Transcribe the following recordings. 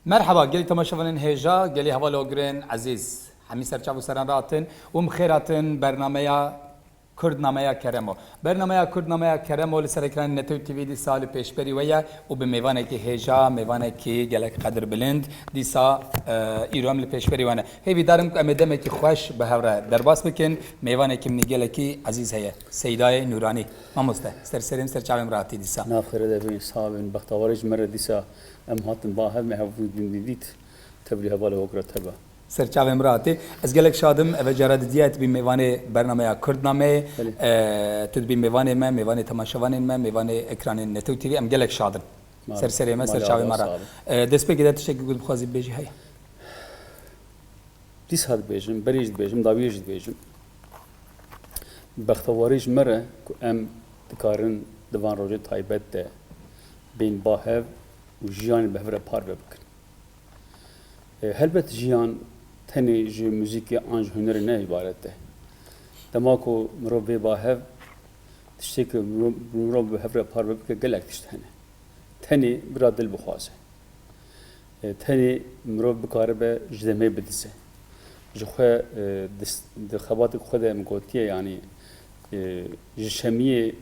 مرحبا گلی تماشاوانین هیجا گلی هوا لوگرین عزیز همی سرچاو سران راتن و مخیراتن برنامه کردنامه کرمو برنامه کردنامه کرمو لسر اکران نتو تیوی دی سال پیشبری ویا و به میوانه کی هیجا میوانه کی گلک قدر بلند دی سا ایرام لپیشبری وانه هی دارم که امدم کی خوش به هوره درباس بکن میوانه کی منی گلکی عزیز هیا سیدای نورانی ما مسته سرسریم سرچاویم راتی دی سا نافره دبی صابن بختوارج مره دی سا ام هاتن باهم مهوود دیدیت تبری هواله وقرا تبا سرچاویم راتی از گلک شادم او جراد دیات بی میوانه برنامه کردنامه تد بی میوانه ما میوانه تماشاوان ما میوانه اکران نتو تیوی ام گلک شادم سرسری ما سرچاویم را دست به گدت شکل گود بخوازی بیجی هیا دیس هات بیجم بریج بیجم داویج بیجم بختوارج مره که ام دکارن دوان روز تایبت ده بین باهف و جیان بهفره پار بکن هلبت جیان تنی جی موزیک آنج هنر نه عبارته دماغو مرو به باهف تشتی که مرو به هفره پار بکن گلک تشتنه تنی برای دل بخواسه تنی مرو بکاره به جدمه بدیسه جخوا دخوات خود مقطعه یعنی جشمیه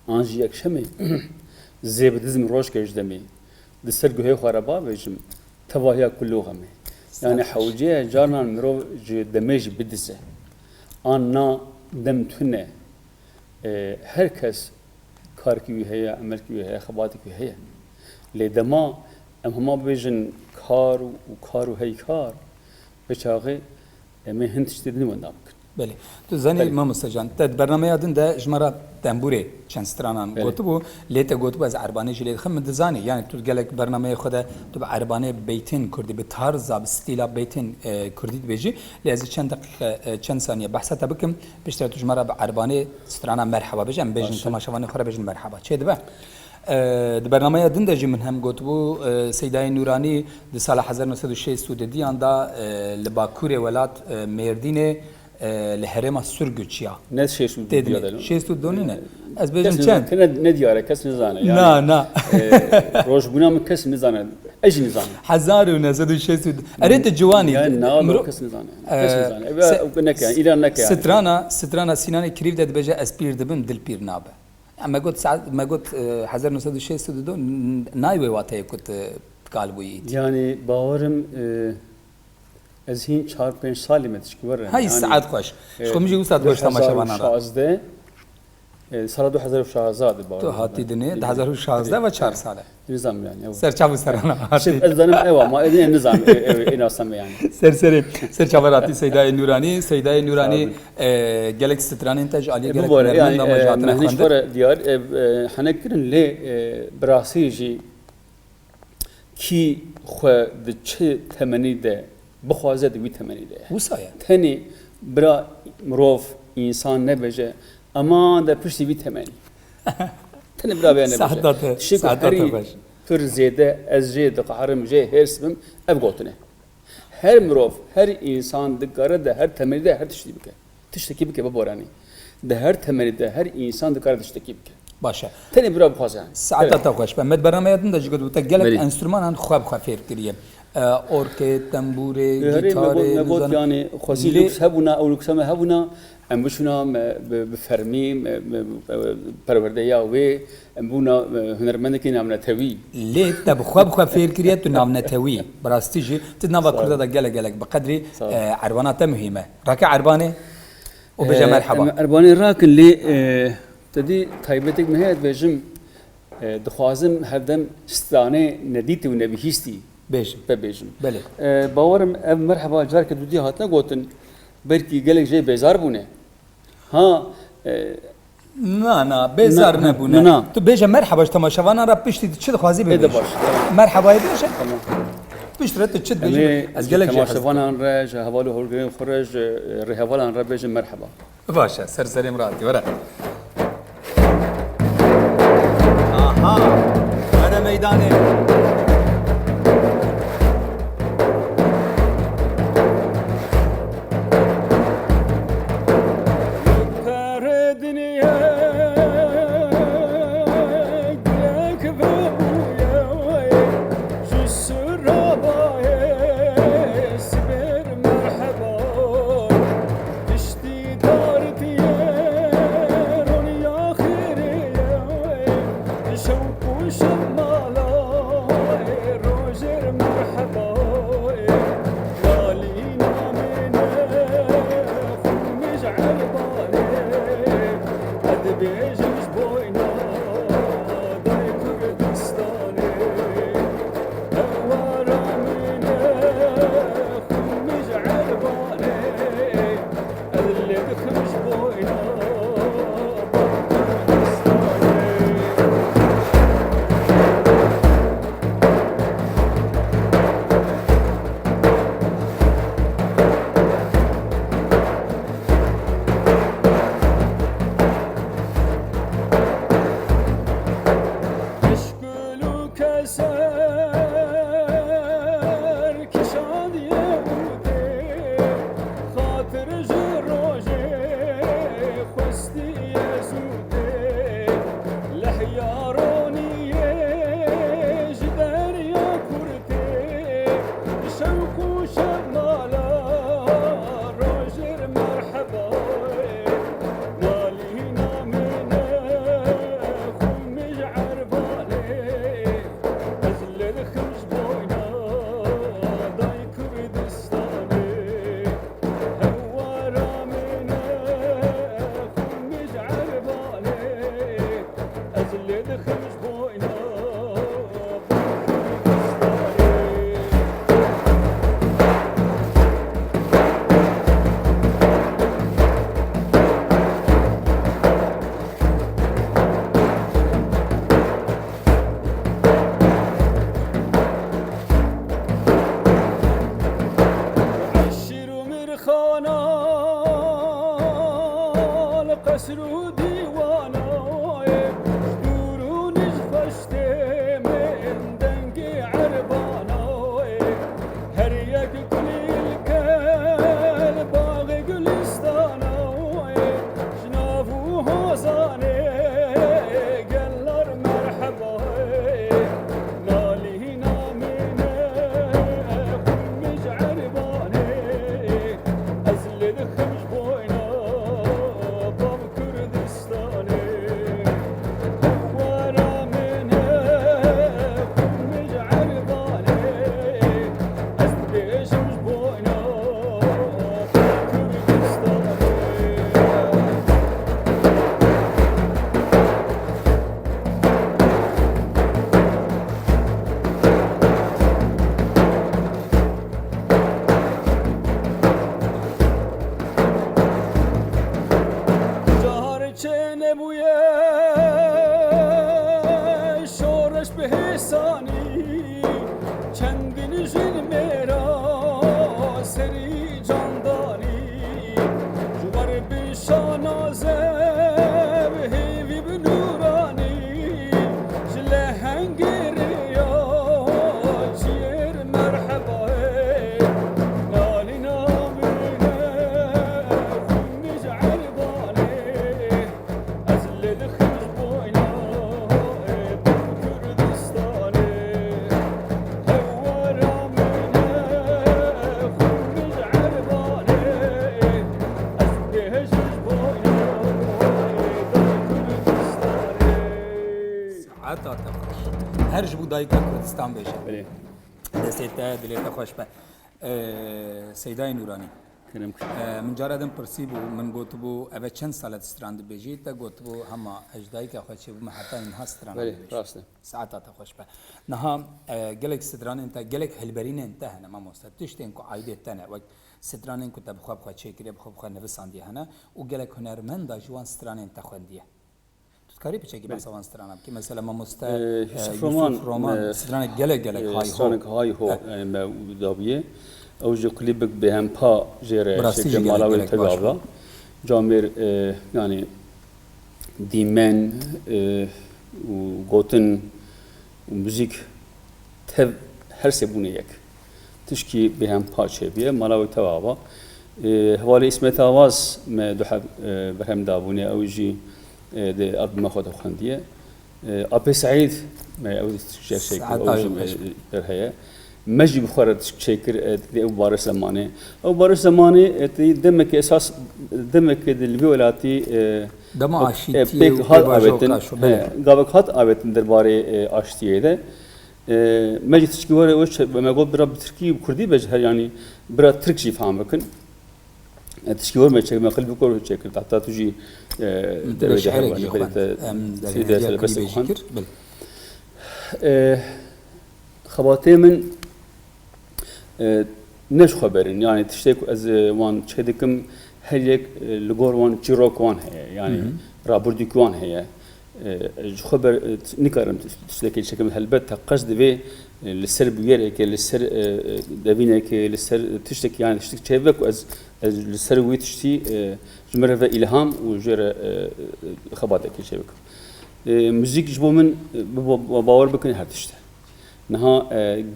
آنجی یک شمی زیبدیزم روش که جدمی دسترگوه خرابا بيجم تواهيا كلها مي يعني حوجيه جارنا مرو دمج بدسه أنا دم تونه هركس كاركي هي عملكي هي خباتك هي لدما أم هما بيجن كار وكار وهي كار بشاغي ما هنتش تدني ونابك بله تو زنی ما مستجان تد برنامه یادن ده جمرا تنبوره چند سترانان گوتو بو لیت گوتو بو از عربانه جلیل خم دزانی یعنی تو گلک برنامه خود تو به عربانه بیتین کردی به طرز به استیل بیتین کردی بیجی لازم چند دقیقه چند ثانیه بحثت بکم بیشتر تو جمرا به عربانه سترانا مرحبا بجم بیجن تماشاوان خورا بیجن مرحبا چه دبه برنامه یادن ده جمن هم گوتو بو سیدای نورانی د سال 1906 دیان دا لباکوره ولات مردینه لهرم سرگوچیا نه شیش دیدن شیش تو دونی نه از بیشتر چند کنه ندیاره کس نزانه نه روش بنام کس نزانه ايش نزانه 1906 اريد جواني يعني ناو کس نزانه کس نزانه ابقى يعني ایران نکه سترانا سینانی کریف داد بجا اسپیر دبن دل پیر نابه اما قلت 1906 دو نایوه واته کت قال بویید يعني باورم از هین 4-5 سالی متشکی ورن هاي ساعات خوش شو میگی استاد خوش تماشا وانا سال 2016 باور تو هاتی دنی 2016 و 4 ساله نظام يعني سرچاو سرانا شوف الزلمه ايوه ما ادري النظام انا سمي يعني سرچاوراتی سیدای نورانی گلک ستران انتاج عالی گلک يعني نماجاتنا مهنش ورا ديار حنكرن لي براسيجي كي خو د چه تمني ده بخوازه دوی تمنی ده وسایه تنی برا مروف انسان نبجه اما ده پشتی بی تمنی تنی برا بیان نبجه سعادت باش پر زیده از جه قهرم جه هرسم اب گوتنه هر مروف هر انسان دکاره ده هر تمنی ده هر تشتکی بکه ببورانی ده هر تمنی ده هر انسان دکاره تشتکی بکه باشه تنی برا بخوازه سعادت خوش به مد برنامه یادم داشت گفت گلک انسترومان هن خواب فکر کردیم اورکه تنبوره گیتاره نبود يعني خوزي لوكس هبونا او لوكس ما هبونا ام بشونا بفرمي پرورديا وي ام بونا هنرمند كي نامنا توي ليه تب خواب فكر كريت نامنا توي براستيجي تنوا كردا دا گلك بقدر عربانات مهمه راك عربانه وبجا مرحبا عربانه راكن لي تدي تايبتك مهد بجم دخوازم هردم ستانه نديت ونبيهستي بيجم بله باورم مرحبا جار که دودی هاتنا گوتن برکی گلک جای بیزار بونه ها نه بیزار نبونه تو بیجه مرحبا تماشاوانا را پشتی چه خوازی بیش مرحبا بیشه تمام پشترت چه بیشه از گلک تماشاوانا را جهوالو هرگرین خرج رهوالا را بیجه مرحبا باشه سرسری مرادی ورا آها ورا میدانه Sura هر جبو دایکا کردستان بیشه بله دسته دلیت خوش به سیدای نورانی من جاردم پرسی بو من گوت بو اوه چند سالت استراند بیجید تا گوت بو هما اجدایی که خوشی بو حتی اینها استراند بله راسته ساعتات خوش به نها گلک استران انت گلک هلبرین انت هنا ما مستد تشتین کو عیدت تنه و استران کو تبخواب خو چیکری بخواب خو نویساندی هنا و گلک هنرمند جوان استران انت خوندیه کاری بچگی مثلا استرانم که مثلا ما رومان استران گلک های هو دابیه او جو کلیبک به هم پا جره شکل مالاوی تبعه جامر yani دیمن و گوتن و موزیک تب هر سبونه یک تشکی به هم پا چه بیه مالاوی تبعه حوالی اسمت آواز ما دو حب به هم دابونه او جی ده أب ما خد خندية أبي سعيد ما أود شيء هي مجي بخارج شيء أو بارس زمانه أو بارس زمانه دمك أساس دمك الفيولاتي دم عشتي بيك هات أبتن قابك هات أبتن دربارة عشتيه ده مجي تشكي ورا وش ما قول برا تركي وكردي بجه يعني برا تركي فهم بكن تشكيور ما تشكي ما قلب بكور تشكي حتى تجي بس خباتي من نش خبرين يعني تشتكي از وان تشهدكم her yek ligor wan çirok wan heye yani raburdik wan heye ji xeber nikarim tiştekî çekim helbet qas divê li ser bûyereke li ser devîneke li ser tiştekî yani tiştek çevek ez li ser wî tiştî ji me re ve ilham û ji re xebatekî çevek müzik ji bo min bawer bikin her tişte niha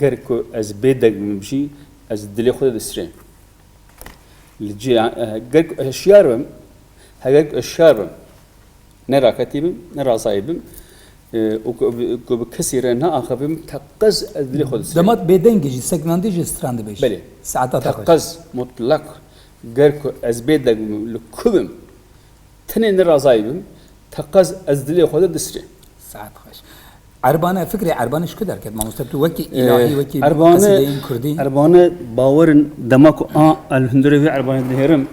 ger ku ez bêdek bim jî ez dilê xwe de distirêm li cî ger ku hişyar bim heger ku hişyar bim ne raketî bim ne razayî bim ku bi kesî re neaxivim teqez ez dilê xwe distirêm Demat bêdengê jî seknandî jî strandı bêj. Belê. Saeta te xweş. teqez mutlak ger ku ez bêdek bim li ku bim tenê ne razayî bim teqez ez dilê xwe de distirêm Saet xweş. Erbane fikri erbane şku derket mamoste tu wekî ilahî wekî Erbane qesideyên Kurdî. Erbane bawerin dema ku a el hundirê vê Erbane dihêrim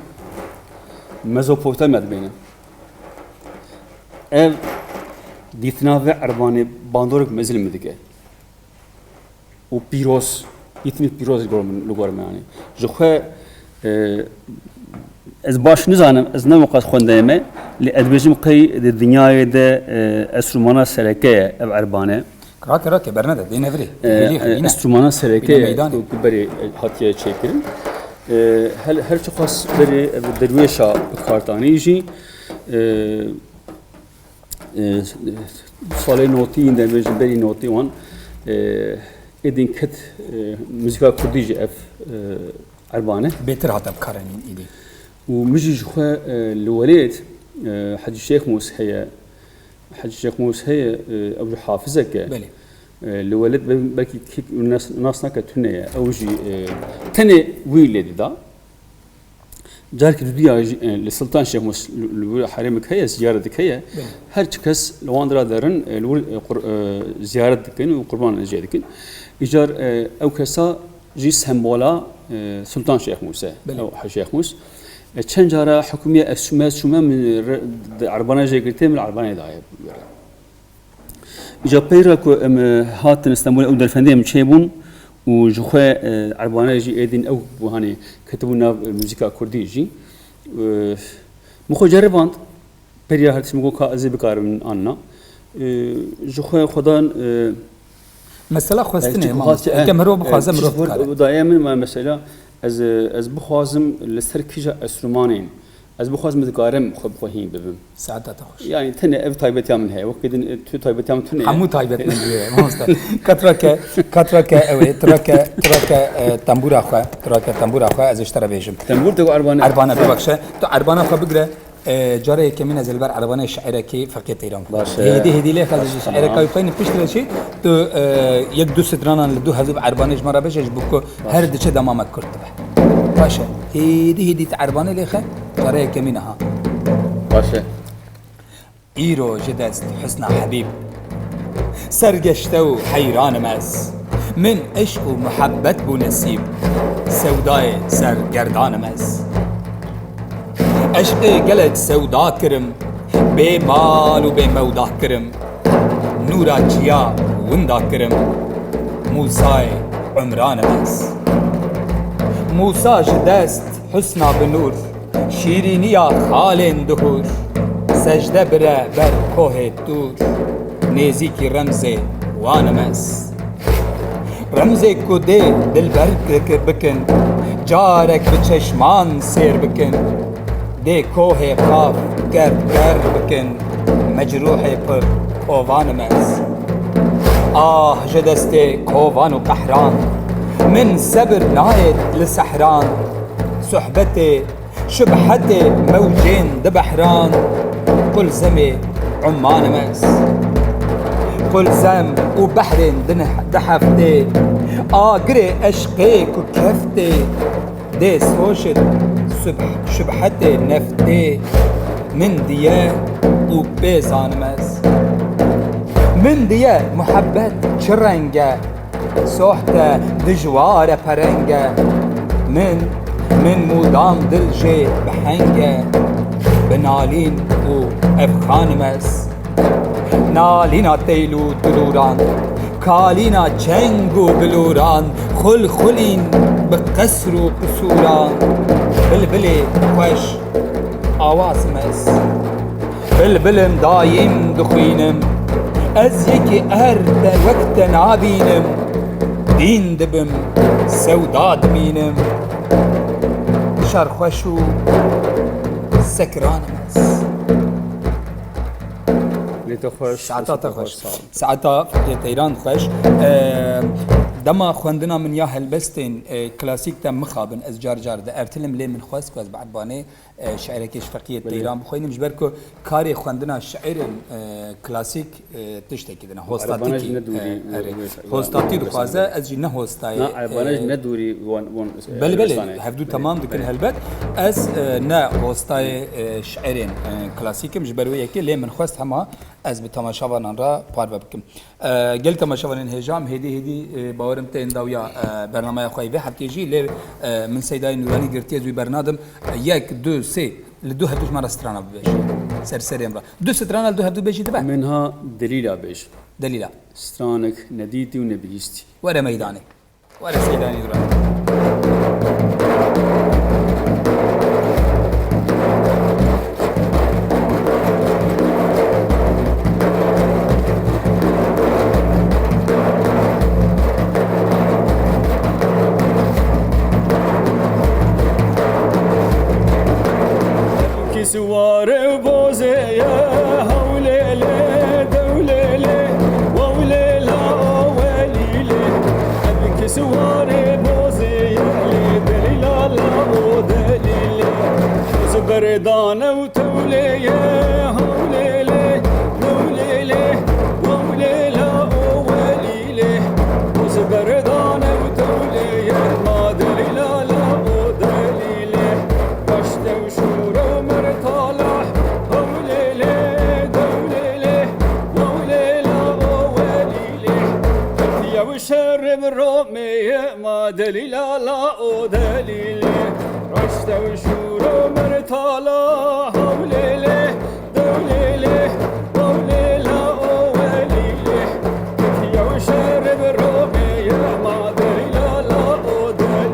Mezopotamya dibêne ev dîtina vê Erbanê bandorek mezil mi dike û pîroz dîtinî pîroz li gor me yanî ji xwe ez baş nizanim ez ne qas xwendeyê me lê ez dibêjim qey di dinyayê de enstrûmana sereke ye ev Erbane Rake rake bernede dê nevirê. enstrûmana sereke Bîne ye meydanê. ku berê hatiye çêkirin her çi qas berê ev derwêşa kartanî jî salê notîn de bêjin berî notî wan êdîn ket muzîka Kurdî jî ev Erbane Bêtir hate bikarenîn îdî. û min jî ji xwe li welêt Hacı Şeyh Mus heye Hacı Şeyh Mus heye ew jî hafizek e Belê. li welêt belkî nas nake tune ye ew jî tenê wî lê dida carkî dudiya jî li Sultan Şeyh Mus li herêmek heye ziyaretek heye her çi kes li wan dira derin li wir ziyaret dikin û qurban jê dikin îcar ew kesa jî sembola Sultan Şeyh Mus e ew Hacı Şeyh Mus çend cara hikûmiye esûme min Erbane jê girtê min Erbanê daye îca peyra ku em hatin İstanbulê ew derfendê em çêbûn û ji xwe Erbanê jî êdîn ew bu hani ketibû nav muzîka Kurdî jî min xwe ceriband periya her tişt min got ka ez ê bikarim anna ji xwe xwedan Mesela xwestinê mamoste. Eke mirov bixwaze mirov bikare. dayê min mesela ez bixwazim li ser kîja enstrûmanên ez bixwazim dikarim xwe bixwehîn bibim Saeta te xweş. yani tenê ev taybetiya min heye wekî din tu taybetiya min tune Hemû taybet min diye mamoste. Katrake ew ê trake tembûra xwe ez ji te re bêjim. tembûr te Erbane Erbane bibexşe tu erbane xwe bigire carê yekemîn ez li ber Erbanê şairekî feqê Teyran Baş e. hêdî lê xwe ji şaireka wî peynî pişt re çi tu yek du stranan li du hezib Erbanê ji me re bêje ji bo ku her diçe demamek Kurd dibe. Baş e. Hêdî te Erbanê lê xe carê yekemîn ha. baş e îro ji dest Husna Hebîb sergeşte û heyranim ez min eşq û muhebbet bû nesîb sewdayê sergerdanim ez eşqê gelek sewda kirim bê mal û bê mewdah kirim nûra çiya winda kirim Musayê umranim ez Musa ji dest husna bi nûr şîrîniya xalên dihûr secde bire ber kohê tûr nêzîkî remzê wanim ez remzê ku dê dilber bikin carek bi çeşman sêr bikin dê kohê xaf ger bikin mecruhê pir kovanim ez ah ji destê kovan û qehran min sebir nayê li sehran sohbetê şibhetê mewcên di behran kul zemê ummanim ez kul zem û behrên di heftê agirê eşqê ku keftê dê soşit şibhetê neftê min diye û bêzanim ez min diye muhebbet çi renge sohte dijwar e perenge min mûdam dil jê bihenge binalîn û evxanim ez nalîna teyl û dilûran kalîna çeng û bilûran خل خلين بقصر وقصورا بلبلي خوش آواز مس بلبلم دايم دخوينم از يكي در وقت نابينم دين دبم سوداد مينم شر خوشو سكران مس لێتە خۆش ساعتا خوش ساعتا تيران خوش دما خوندنا من يا هلبستين كلاسيك تم مخابن از جار جار ده ارتلم لي من خواست كواز بعد باني شعرك شفقية تيران بخوينم جبركو كاري خوندنا شعر كلاسيك تشتكي دنا هوستاتيكي هوستاتي دخوازه از جي نه هوستاي عربانج ندوري وان بله هفدو تمام دكن هلبت از نه هوستاي شعرين كلاسيكم جبروي يكي لي من خواست هما از به تماشاوانان را پارو بکم گل تماشاوانان هجام هدی باورم تین داویا برنامه خوای و هفته جی ل من سیدای نورانی گرتی از برنامه یک دو سه لدو هدوش مرا سترانا ببیش سرسریم را دو سترانا لدو هدو بیشی تبع منها دلیلا بیش دلیلا سترانك نديتي ونبيستي ورا ميداني ورا سيدای نورانی سوار بوزية هوليلي دوليلي ووليلا وليلي أبكي سوار بوزية دليلا لا ودليلي زبردان وتولية هوليلي دوليلي ووليلا وليلي زبردان وتولية ما دليلا لا ودليلي قشت وشورة شرب الرومية ما دليلا لا دليلي رشت وشورة مرتالا هوليلي دوليلي وليلا وليلي يا وشرب الرومية ما دليلا لا دليلي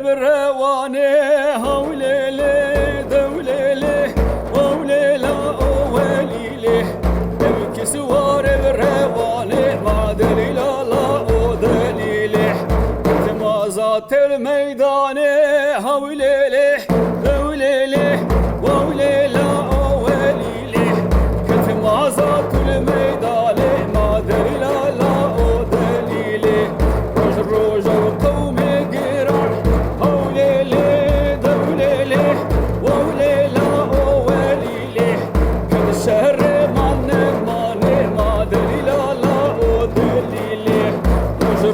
بالرواني هوليلي دوليلي ووليلا وليلي يبكي سوار بالرواني ما دليلا لا دليلي كنت ما زات الميدان هوليلي دوليلي ووليلا وليلي كنت ما زات الميدان ما دليلا لا دليلي روج وقومي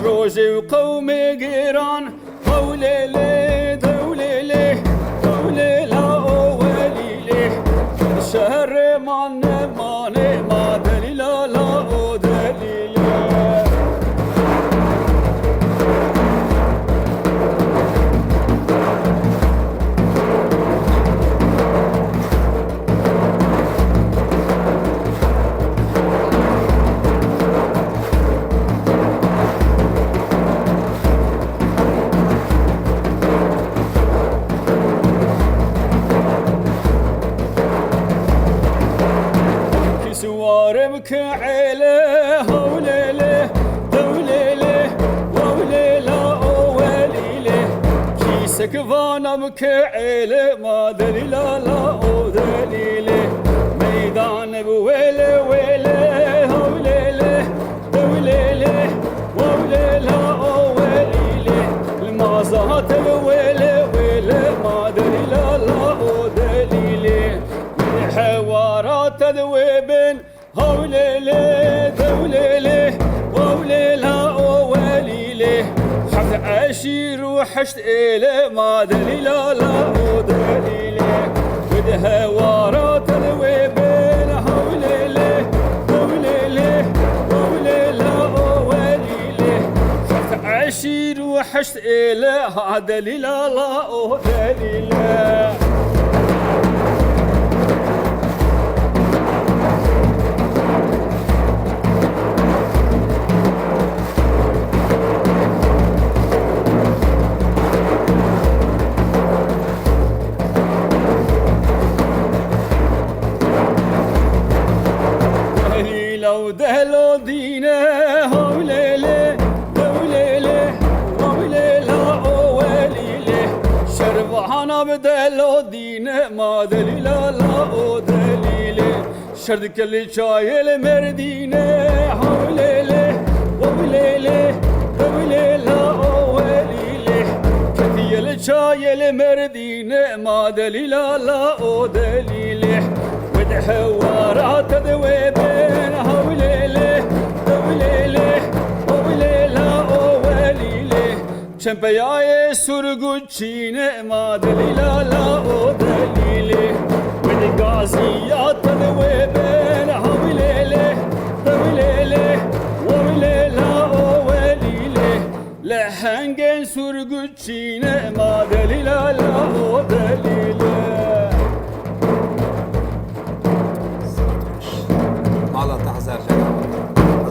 روجي وقومي قيران هوليلي دوليلي وليلا وليلي الشهر ماني ما دليلا لا دليلي سوارمك عيله هوليلي دوليلي ووليلا وليلي كيسك فانمك عيله ما دليلا لا دليلي ميدان بويلي ويلي هوليلي دوليلي ووليلا وليلي المعزات بويلي ويلي ما دليلا لا دليلي حوارات ذويبن هوليلي دوليلي ووليلا وليلي حفظ عشير وحشت إلي ما دليلا لا دليلي ودها وارات ذويبن شیر و حشت ایله ها دلیل الله او دلیله لو دهلو دينه هوليله هوليله هوليله اوليله شربحنا بدلو دينه ما دليل لا دليله شرد كل شايل مردينه هوليله هوليله هوليله اوليله كثيل شايل مردينه ما دليل لا دليله حوارات ذويبين هوليله هوليله هوليله اوليله شمبياي سرغوچينه ما دليلا لا دليله ودغازيات ذويبين هوليله هوليله هوليله اوليله لحنگن سرغوچينه ما دليلا لا دليله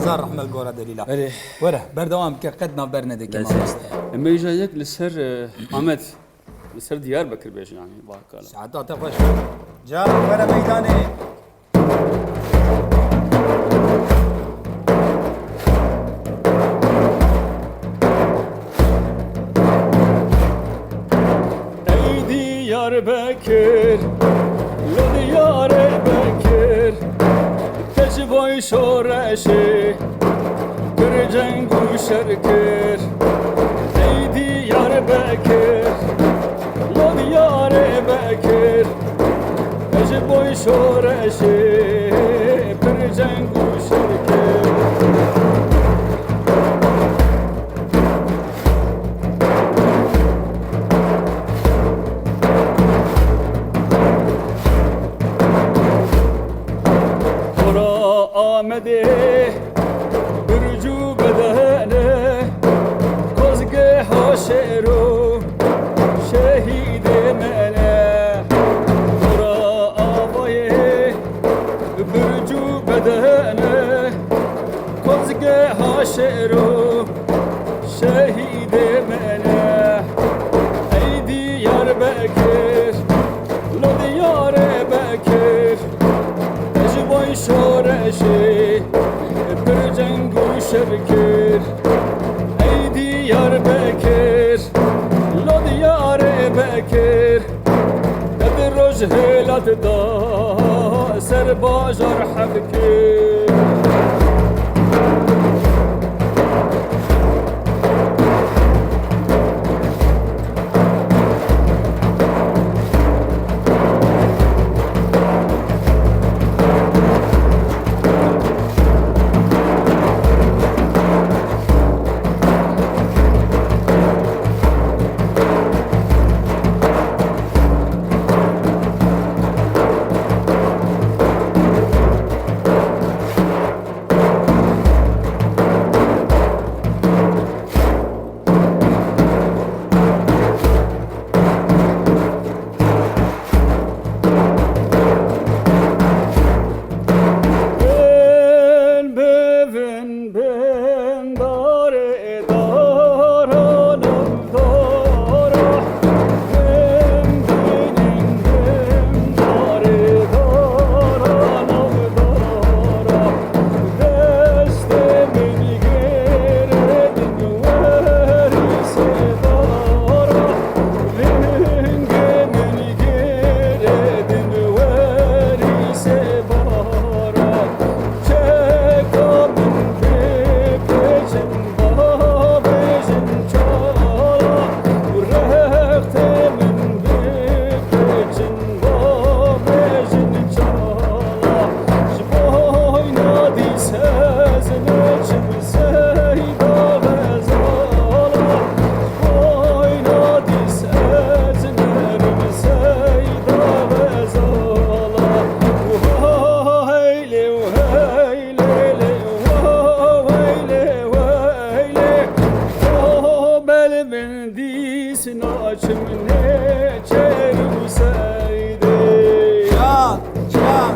هزار رحمة الجورة دليلا أيه وره بردوام كقدنا برنده كما اما يجا يك لسر احمد لسر ديار بكر بيش يعني باكالا ساعات تفش جا وره ميداني اي ديار بكر لو ديار بكر تجبوي شورشي جنگ و شرکر ای دیار بکر لو دیار بکر اجبوی شورشی پر جنگ و شرکر برا آمده شعرو شهید منه برا آوای برجو بدنه کزگه ها شعرو شهید منه ای دیار بکر لو دیار بکر اجبای شورشی پر جنگو شرکر ای دیار بکر لو دیار بکر در روز هلات دا سر بازار حبکر bendis naçım ne çeruseyde. Can, can.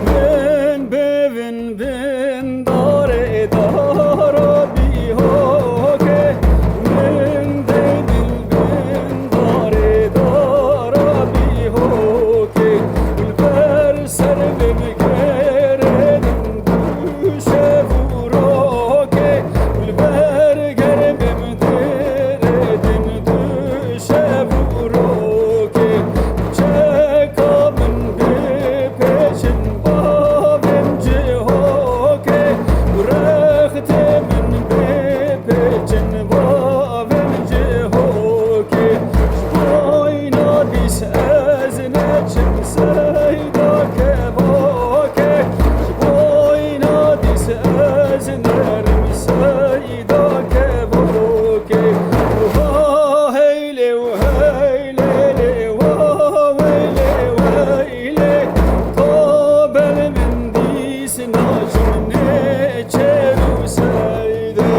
Ben bevin ben dare dara bi hoke. Ben de dil ben dare dara bi hoke. Ülper servem geredim düşe vuroke. Ülper gerebem deredim düşe vuroke. Çekamın bir peşin bavim cihoke. Bıraktemin bir peşin bavim cihoke. Boyna dis ezine çimseyda kevoke. Boyna dis ezine rimseyda kevoke. Uha heyle uheyle uha heyle uheyle. Ta belimin dis nacım ne çeruseyde.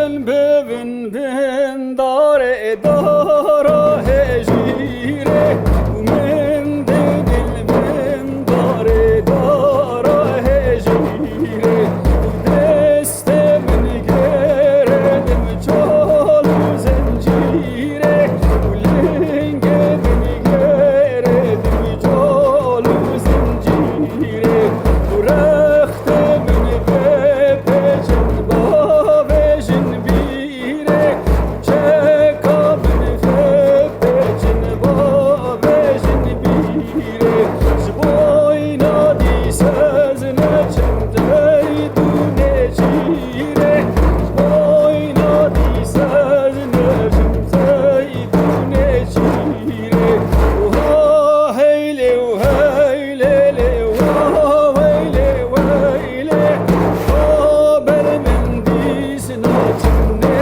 Men bevin ben dare dara hejire. Men de dil ben dare dara hejire. Destemin geredim çalı zincire. Lengedim geredim çalı zincire. Bıraktemin bepeçin bavejin bire. Çekamin fepeçin bavejin bire. Zboyna disezne çemdeydu necire. Zboyna disezne çemdeydu necire. Uha heyle uheyle uha heyle uheyle. O belimin dis naçım ne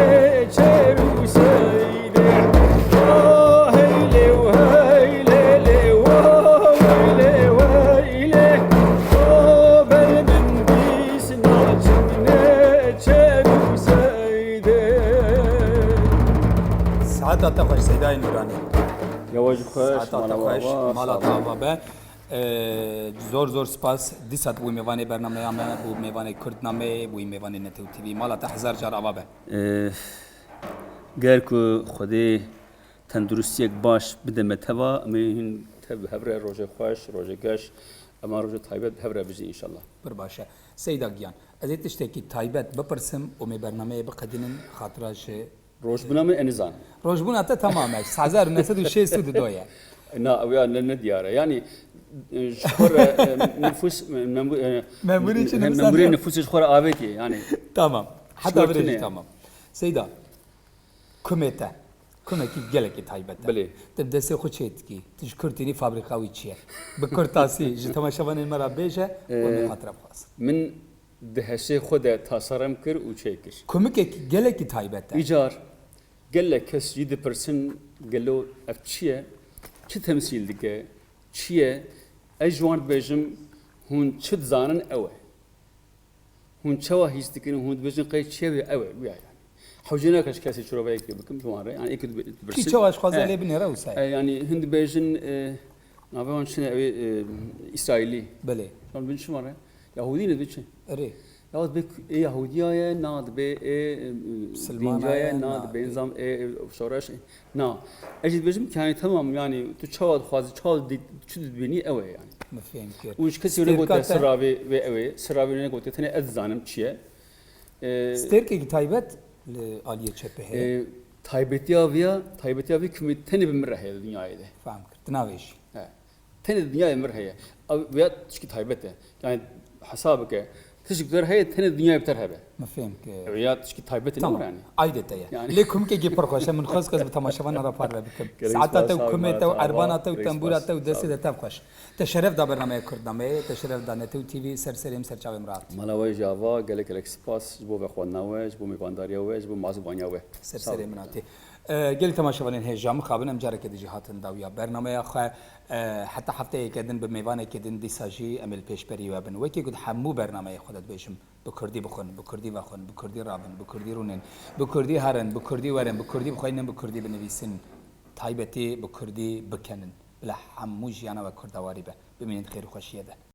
çeruseyde. O heyle uheyle uha heyle uheyle. O belimin dis naçım ne çeruseyde. ساعات تخش سيداي نوراني Yavaş koş, ساعات تخش مالا تاوا به زور زور سپاس دیسات بو میوانی برنامه همه بو میوانی کردنامه بو میوانی نتو تیوی مالا تا هزار جار آوا به گر کو خودی تندرستی یک باش بده متوا میهن تب هبره روز خوش روز گش اما روز تایبت هبره بزی انشالله. بر باشه سیدا گیان از تشتکی تایبت بپرسم و می برنامه بقدینن خاطراش روز بنامه انزان. روزبون حتی تمامه 1906 دویه نه اویا نه دیاره یعنی شخور نفوس مموری چی مموری نفوس شخور آبیتی yani. Tamam. Hatta Şortune. böyle tamam. Seyda. Kumete. Kumeki geleki taybette. Beli. Tebde se خوچیت کی. تش کرتینی فابریکاوی چیه. بکرتاسی جتما شوان المرا بیجه و می خاطر خاص. من دهشه خود tasarım kır و çekir. Kumeki geleki taybette. İcar gelle kes 7% gello afçiye çi temsil dike çiye ejwant bejim hun çit zanen ewe. Hun çava histikin hun bejin qay çiye ewe yani. حوجنا كاش كاسي شربه يكتب بكم شوارع يعني اكيد کی چواش خوازه لی بنیره وسای. يعني هند بيجن نافون شنو اسرائيلي بله. شلون بن شماره يهودين بيجن اره. يهود بك يهوديا ناد به سلمانيا ناد به نظام شورش نا اجد بيجم كان تمام يعني تو تشاود خواز تشاود تشد بني قوي يعني مفهوم كير. وش كسي ولا قلت سرابي قوي سرابي ولا قلت ثاني ازانم شيء سترکی taybet عالیه چپه هه. تایبتیا وی کمی تنی بمره هی دنیای ده. فهم کرد. ناویش. تنی دنیای بمره هی. ویا چی تایبته. yani حسابك تشكر هي تاني الدنيا بترهبه مفهوم که عيات تشكي تايبت النور يعني عایده يعني. يعني ليكم كي جيب برخوشه من خاص كز بتماشاوان را پار بکم گریز ساعات تو باس کمه آمد، تو آوا، اربان تو گریز تنبور باس تو دست آمد. ده خوش تشرف دا برنامه کردمه تشرف دا نتو تی وی سرسریم سرچاوی مرات مالاوي جافا قالك الاكسباس جبو بخوانا ويج بو ميبانداريا ويج بو مازبانيا ويج سرسریم مراتی گل تماشاوان هجام خابنم جاره که دیجی هاتن داویا برنامه خو حتی هفته کدن به میوان کدن دیساجی عمل پیش بری و بن وکی گد همو برنامه خودت بشم بکردی بخون بکردی وخون بکردی رابن بکردی رونن بکردی هرن بکردی ورن بکردی بخوینن بکردی بنویسن تایبتی بکردی بکنن بلا همو جیانا و کردواری به ببینید خیر و خوشیه ده